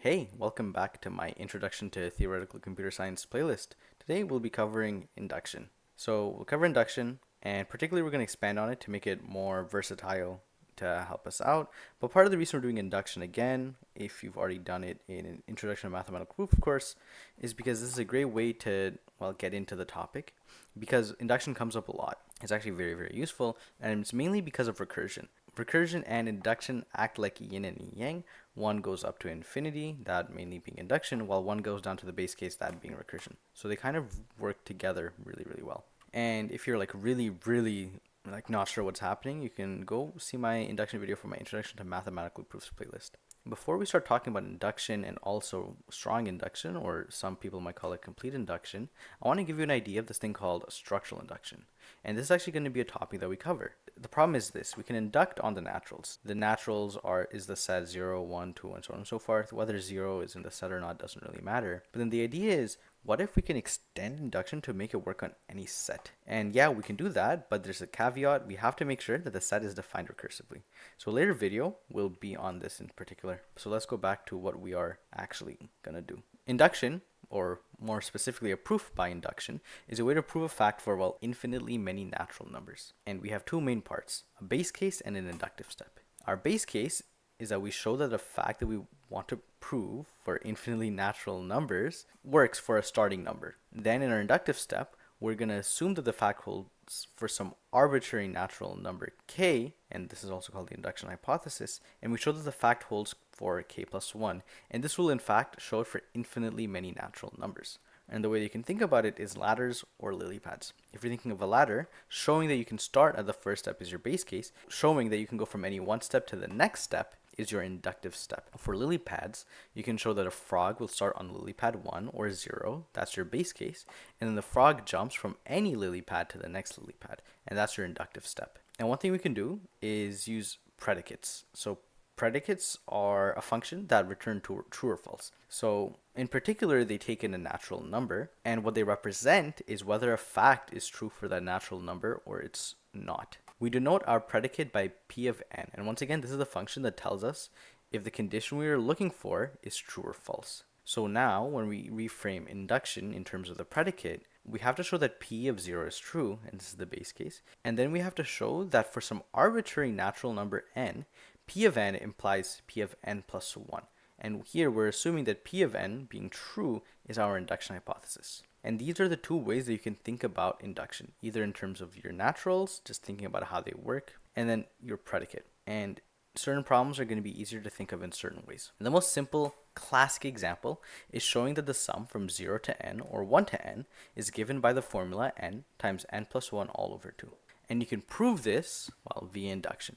Hey, welcome back to my Introduction to Theoretical Computer Science playlist. Today we'll be covering induction. So we'll cover induction, and particularly we're going to expand on it to make it more versatile to help us out. But part of the reason we're doing induction again, if you've already done it in an Introduction to Mathematical Proof course, is because this is a great way to, get into the topic because induction comes up a lot. It's actually very, very useful, and it's mainly because of recursion. Recursion and induction act like yin and yang. One goes up to infinity, that mainly being induction, while one goes down to the base case, that being recursion. So they kind of work together really, really well. And if you're like really, really like not sure what's happening, you can go see my induction video for my Introduction to Mathematical Proofs playlist. Before we start talking about induction and also strong induction, or some people might call it complete induction, I want to give you an idea of this thing called structural induction. And this is actually going to be a topic that we cover. The problem is this: we can induct on the naturals. The naturals is the set 0, 1, 2, and so on and so forth. Whether 0 is in the set or not doesn't really matter. But then the idea is, what if we can extend induction to make it work on any set? And yeah, we can do that, but there's a caveat. We have to make sure that the set is defined recursively. So a later video will be on this in particular. So let's go back to what we are actually going to do. Induction, or more specifically a proof by induction, is a way to prove a fact for, infinitely many natural numbers. And we have two main parts: a base case and an inductive step. Our base case is that we show that a fact that we want to prove for infinitely natural numbers works for a starting number. Then in our inductive step, we're going to assume that the fact holds for some arbitrary natural number k, and this is also called the induction hypothesis, and we show that the fact holds for k plus 1, and this will in fact show it for infinitely many natural numbers. And the way you can think about it is ladders or lily pads. If you're thinking of a ladder, showing that you can start at the first step is your base case. Showing that you can go from any one step to the next step is your inductive step. For lily pads, you can show that a frog will start on lily pad 1 or 0, that's your base case, and then the frog jumps from any lily pad to the next lily pad, and that's your inductive step. And one thing we can do is use predicates. So predicates are a function that return true or false. So in particular, they take in a natural number, and what they represent is whether a fact is true for that natural number or it's not. We denote our predicate by p of n, and once again, this is a function that tells us if the condition we are looking for is true or false. So now, when we reframe induction in terms of the predicate, we have to show that p of 0 is true, and this is the base case, and then we have to show that for some arbitrary natural number n, p of n implies p of n plus 1. And here we're assuming that p of n being true is our induction hypothesis. And these are the two ways that you can think about induction, either in terms of your naturals, just thinking about how they work, and then your predicate. And certain problems are going to be easier to think of in certain ways. And the most simple classic example is showing that the sum from 0 to n, or 1 to n, is given by the formula n times n plus 1 all over 2. And you can prove this, via induction.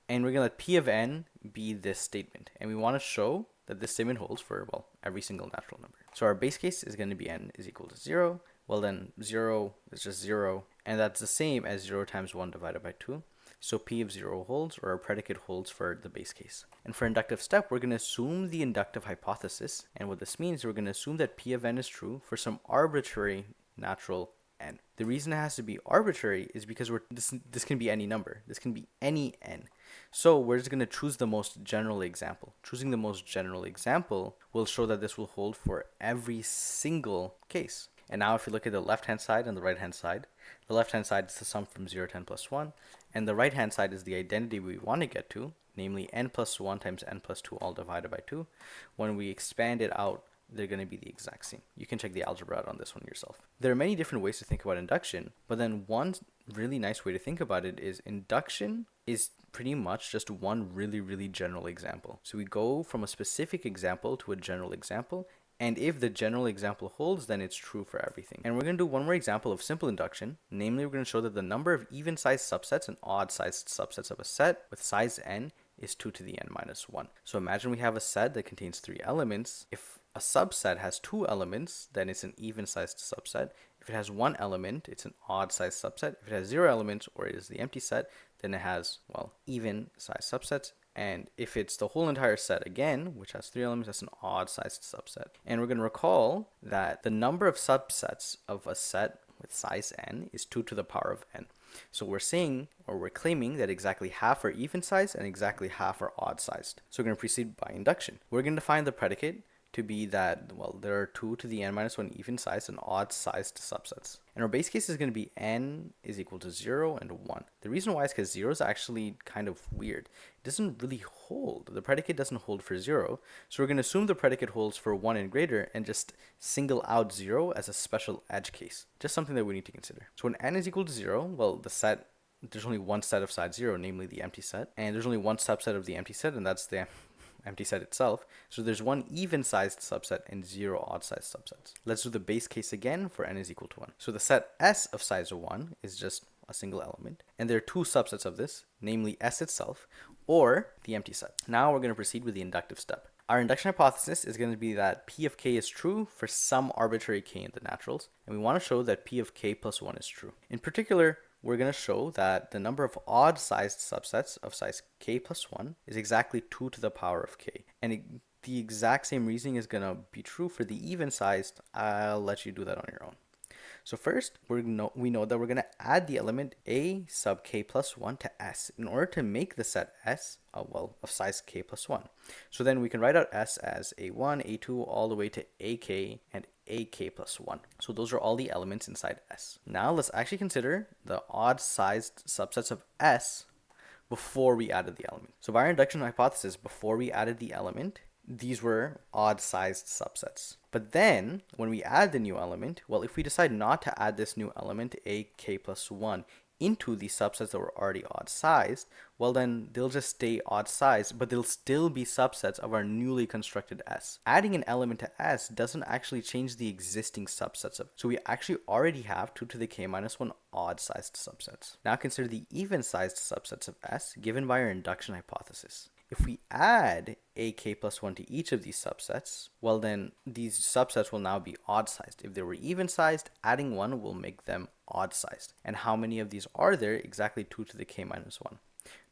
And we're going to let p of n be this statement. And we want to show that this statement holds for, every single natural number. So our base case is going to be n is equal to 0. Well, then 0 is just 0. And that's the same as 0 times 1 divided by 2. So p of 0 holds, or our predicate holds for the base case. And for inductive step, we're going to assume the inductive hypothesis. And what this means, we're going to assume that p of n is true for some arbitrary natural n. The reason it has to be arbitrary is because this can be any number. This can be any n. So we're just going to choose the most general example. Choosing the most general example will show that this will hold for every single case. And now if you look at the left-hand side and the right-hand side, the left-hand side is the sum from 0 to n plus 1, and the right-hand side is the identity we want to get to, namely n plus 1 times n plus 2 all divided by 2. When we expand it out, they're going to be the exact same. You can check the algebra out on this one yourself. There are many different ways to think about induction, but then one really nice way to think about it is induction is pretty much just one really, really general example. So we go from a specific example to a general example, and if the general example holds, then it's true for everything. And we're going to do one more example of simple induction. Namely, we're going to show that the number of even-sized subsets and odd-sized subsets of a set with size n is 2 to the n minus 1. So imagine we have a set that contains 3 elements. If a subset has 2 elements, then it's an even-sized subset. If it has 1 element, it's an odd-sized subset. If it has 0 elements, or it is the empty set, then it has, even-sized subsets. And if it's the whole entire set again, which has 3 elements, that's an odd-sized subset. And we're going to recall that the number of subsets of a set with size n is 2 to the power of n. So we're saying, or we're claiming, that exactly half are even sized and exactly half are odd sized. So we're going to proceed by induction. We're going to define the predicate to be that, well, there are 2 to the n minus 1 even sized and odd sized subsets. And our base case is going to be n is equal to 0 and 1. The reason why is because 0 is actually kind of weird. It doesn't really hold. The predicate doesn't hold for 0. So we're going to assume the predicate holds for 1 and greater and just single out 0 as a special edge case. Just something that we need to consider. So when n is equal to 0, well, there's only one set of size 0, namely the empty set. And there's only one subset of the empty set, and that's the empty set itself. So there's one even-sized subset and 0 odd-sized subsets. Let's do the base case again for n is equal to 1. So the set S of size 1 is just a single element. And there are 2 subsets of this, namely S itself or the empty set. Now we're going to proceed with the inductive step. Our induction hypothesis is going to be that P of k is true for some arbitrary k in the naturals, and we want to show that P of k plus 1 is true. In particular, we're going to show that the number of odd-sized subsets of size k plus 1 is exactly 2 to the power of k. And the exact same reasoning is going to be true for the even-sized. I'll let you do that on your own. So first, we know that we're going to add the element a sub k plus 1 to S in order to make the set S, of size k plus 1. So then we can write out S as a1, a2, all the way to ak and ak plus 1. So those are all the elements inside S. Now let's actually consider the odd-sized subsets of S before we added the element. So by our induction hypothesis, before we added the element, these were odd-sized subsets. But then, when we add the new element, well, if we decide not to add this new element, ak plus 1, into the subsets that were already odd-sized, well then they'll just stay odd-sized, but they'll still be subsets of our newly constructed S. Adding an element to S doesn't actually change the existing subsets of it. So we actually already have 2 to the k minus 1 odd-sized subsets. Now consider the even-sized subsets of S given by our induction hypothesis. If we add ak plus 1 to each of these subsets, well then these subsets will now be odd-sized. If they were even-sized, adding 1 will make them odd-sized. And how many of these are there? Exactly 2 to the k minus 1.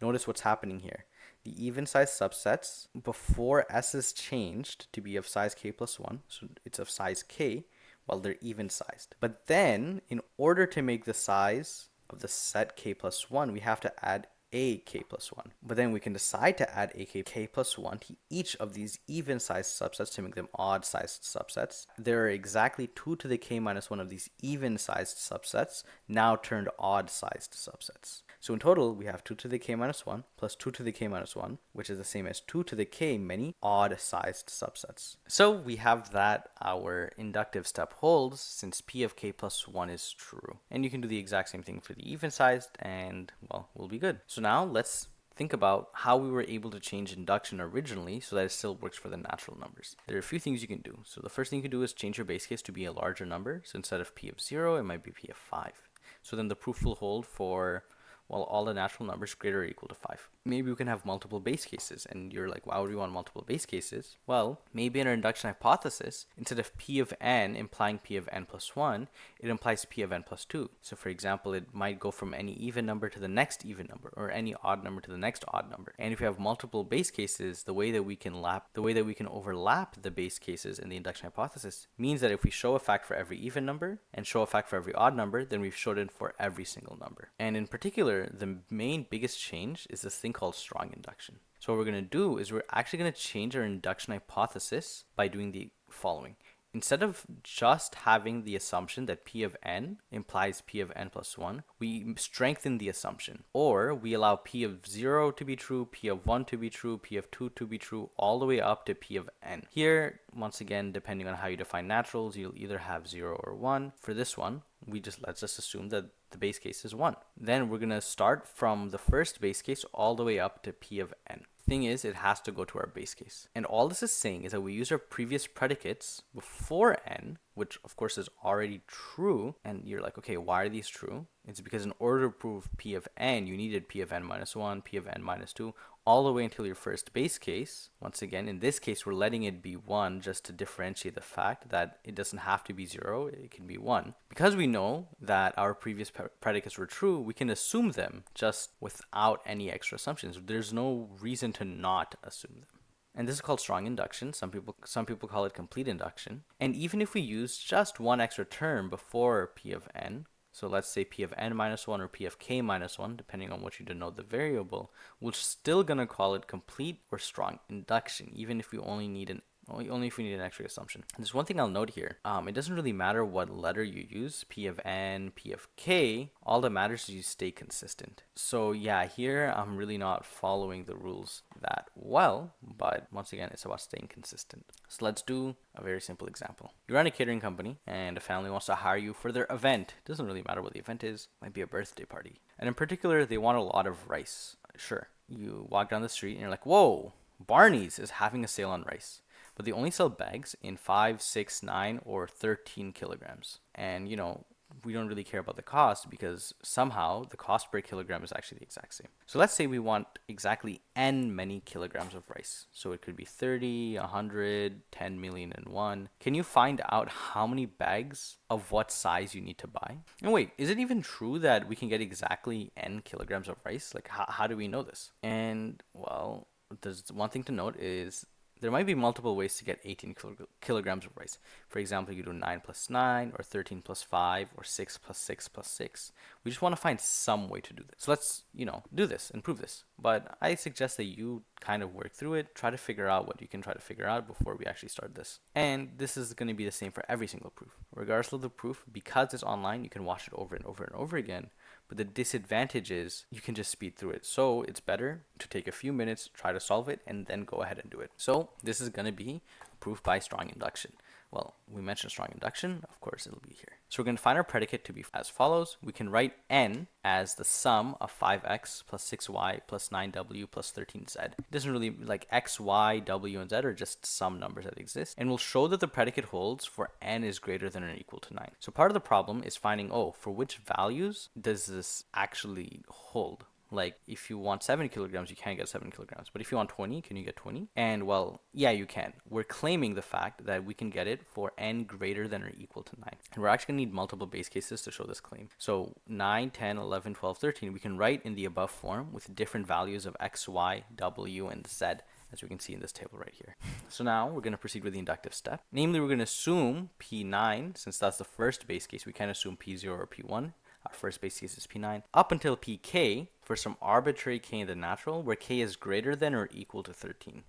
Notice what's happening here. The even-sized subsets, before S is changed to be of size k plus 1, so it's of size k, well, they're even-sized. But then, in order to make the size of the set k plus 1, we have to add ak plus 1. But then we can decide to add ak plus 1 to each of these even-sized subsets to make them odd-sized subsets. There are exactly 2 to the k minus 1 of these even-sized subsets now turned odd-sized subsets. So in total, we have 2 to the k minus 1 plus 2 to the k minus 1, which is the same as 2 to the k many odd-sized subsets. So we have that our inductive step holds since P of k plus 1 is true. And you can do the exact same thing for the even-sized and, well, we'll be good. So now let's think about how we were able to change induction originally so that it still works for the natural numbers. There are a few things you can do. So the first thing you can do is change your base case to be a larger number. So instead of P of 0, it might be P of 5. So then the proof will hold for, well, all the natural numbers greater or equal to 5. Maybe we can have multiple base cases, and you're like, why would we want multiple base cases? Well, maybe in our induction hypothesis, instead of P of n implying P of n plus 1, it implies P of n plus 2. So for example, it might go from any even number to the next even number, or any odd number to the next odd number. And if you have multiple base cases, the way that we can overlap the base cases in the induction hypothesis means that if we show a fact for every even number and show a fact for every odd number, then we've showed it for every single number. And in particular, the main biggest change is this thing called strong induction. So what we're going to do is we're actually going to change our induction hypothesis by doing the following. Instead of just having the assumption that P of n implies P of n plus 1, we strengthen the assumption. Or we allow P of 0 to be true, P of 1 to be true, P of 2 to be true, all the way up to P of n. Here, once again, depending on how you define naturals, you'll either have 0 or 1. For this one, let's just assume that the base case is 1. Then we're going to start from the first base case all the way up to P of n. Thing is, it has to go to our base case. And all this is saying is that we use our previous predicates before n, which of course is already true. And you're like, okay, why are these true? It's because in order to prove P of n, you needed P of n minus 1, P of n minus 2, all the way until your first base case. Once again, in this case, we're letting it be 1 just to differentiate the fact that it doesn't have to be 0, it can be 1. Because we know that our previous predicates were true, we can assume them just without any extra assumptions. There's no reason to not assume them. And this is called strong induction. Some people call it complete induction. And even if we use just one extra term before P of n, so let's say p of n minus 1 or p of k minus 1, depending on what you denote the variable, we're still going to call it complete or strong induction, even if we only if we need an extra assumption. There's one thing I'll note here. It doesn't really matter what letter you use, p of n, p of k. All that matters is you stay consistent. So yeah, here I'm really not following the rules that well, but once again, it's about staying consistent. So let's do a very simple example. You run a catering company and a family wants to hire you for their event. It doesn't really matter what the event is. It might be a birthday party. And in particular, they want a lot of rice. Sure. You walk down the street and you're like, whoa, Barney's is having a sale on rice. But they only sell bags in 5, 6, 9, or 13 kilograms. And, we don't really care about the cost because somehow the cost per kilogram is actually the exact same. So let's say we want exactly n many kilograms of rice. So it could be 30, 100, 10 million and 1. Can you find out how many bags of what size you need to buy? And wait, is it even true that we can get exactly n kilograms of rice? Like, how do we know this? And, well, there's one thing to note is there might be multiple ways to get 18 kilograms of rice. For example, you do 9 plus 9, or 13 plus 5, or 6 plus 6 plus 6. We just want to find some way to do this. So let's, do this and prove this. But I suggest that you kind of work through it, try to figure out what you can try to figure out before we actually start this. And this is going to be the same for every single proof. Regardless of the proof, because it's online, you can watch it over and over and over again. But the disadvantage is you can just speed through it. So it's better to take a few minutes, try to solve it, and then go ahead and do it. So this is going to be proof by strong induction. Well, we mentioned strong induction, of course it'll be here. So we're going to find our predicate to be as follows. We can write n as the sum of 5x plus 6y plus 9w plus 13z. It doesn't really, like x, y, w, and z are just some numbers that exist. And we'll show that the predicate holds for n is greater than or equal to 9. So part of the problem is finding, for which values does this actually hold? Like, if you want 7 kilograms, you can't get 7 kilograms. But if you want 20, can you get 20? And, well, yeah, you can. We're claiming the fact that we can get it for n greater than or equal to 9. And we're actually going to need multiple base cases to show this claim. So 9, 10, 11, 12, 13, we can write in the above form with different values of x, y, w, and z, as we can see in this table right here. So now we're going to proceed with the inductive step. Namely, we're going to assume P9, since that's the first base case. We can't assume P0 or P1. Our first base case is P9, up until Pk for some arbitrary k in the natural, where k is greater than or equal to 13.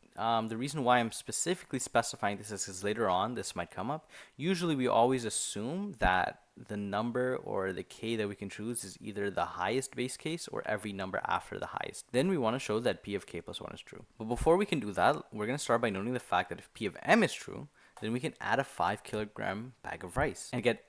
The reason why I'm specifically specifying this is because later on this might come up. Usually we always assume that the number or the k that we can choose is either the highest base case or every number after the highest. Then we want to show that p of k plus 1 is true. But before we can do that, we're going to start by noting the fact that if p of m is true, then we can add a 5 kilogram bag of rice and get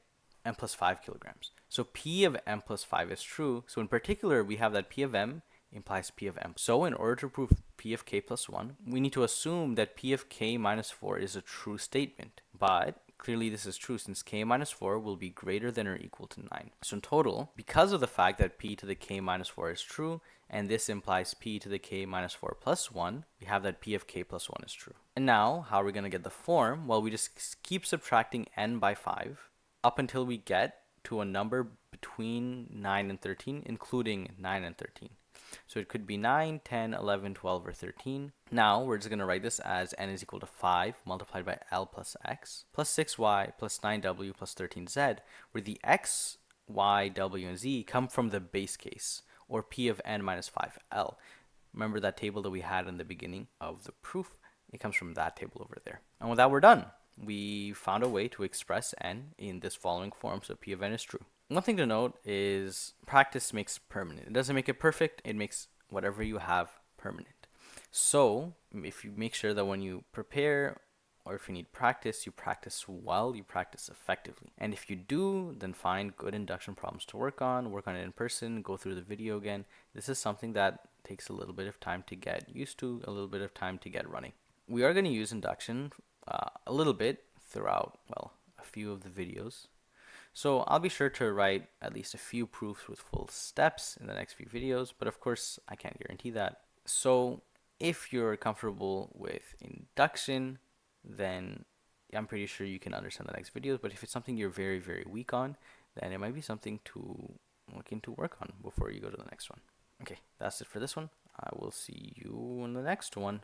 m plus 5 kilograms. So p of m plus 5 is true. So in particular, we have that p of m implies p of m. So in order to prove p of k plus 1, we need to assume that p of k minus 4 is a true statement. But clearly this is true since k minus 4 will be greater than or equal to 9. So in total, because of the fact that p to the k minus 4 is true, and this implies p to the k minus 4 plus 1, we have that p of k plus 1 is true. And now, how are we going to get the form? Well, we just keep subtracting n by 5 up until we get to a number between 9 and 13, including 9 and 13. So it could be 9, 10, 11, 12, or 13. Now we're just going to write this as n is equal to 5 multiplied by L plus x plus 6y plus 9w plus 13z, where the x, y, w, and z come from the base case, or p of n minus 5L. Remember that table that we had in the beginning of the proof? It comes from that table over there. And with that, we're done. We found a way to express n in this following form, so p of n is true. One thing to note is practice makes permanent. It doesn't make it perfect, it makes whatever you have permanent. So if you make sure that when you prepare or if you need practice, you practice well, you practice effectively. And if you do, then find good induction problems to work on it in person, go through the video again. This is something that takes a little bit of time to get used to, a little bit of time to get running. We are going to use induction a little bit throughout, well, a few of the videos. So I'll be sure to write at least a few proofs with full steps in the next few videos, but of course I can't guarantee that. So if you're comfortable with induction, then I'm pretty sure you can understand the next videos. But if it's something you're very, very weak on, then it might be something to look into work on before you go to the next one. Okay, that's it for this one. I will see you in the next one.